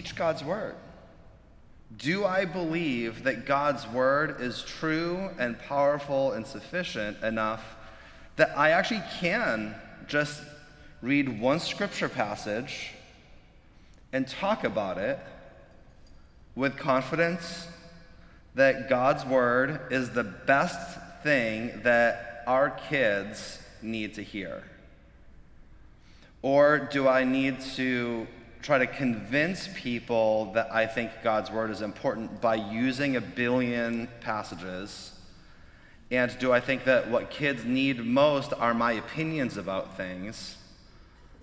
teach God's word? Do I believe that God's word is true and powerful and sufficient enough that I actually can just read one scripture passage and talk about it with confidence that God's word is the best thing that our kids need to hear? Or do I need to try to convince people that I think God's word is important by using a billion passages? And do I think that what kids need most are my opinions about things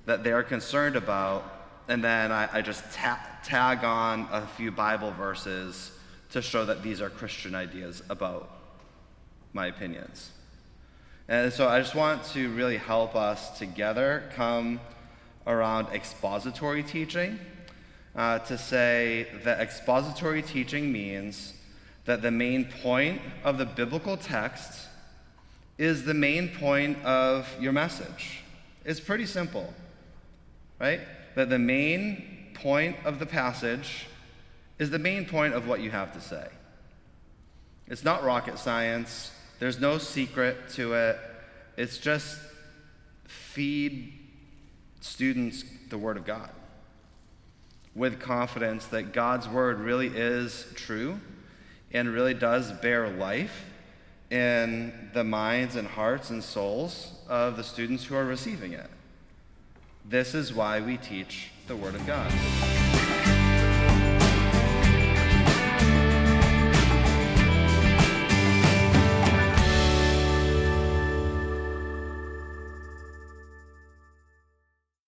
that they're concerned about, and then I just tag on a few Bible verses to show that these are Christian ideas about my opinions? And so I just want to really help us together come around expository teaching, to say that expository teaching means that the main point of the biblical text is the main point of your message. It's pretty simple, right? That the main point of the passage is the main point of what you have to say. It's not rocket science. There's no secret to it. It's just feed students the Word of God with confidence that God's Word really is true and really does bear life in the minds and hearts and souls of the students who are receiving it. This is why we teach the Word of God.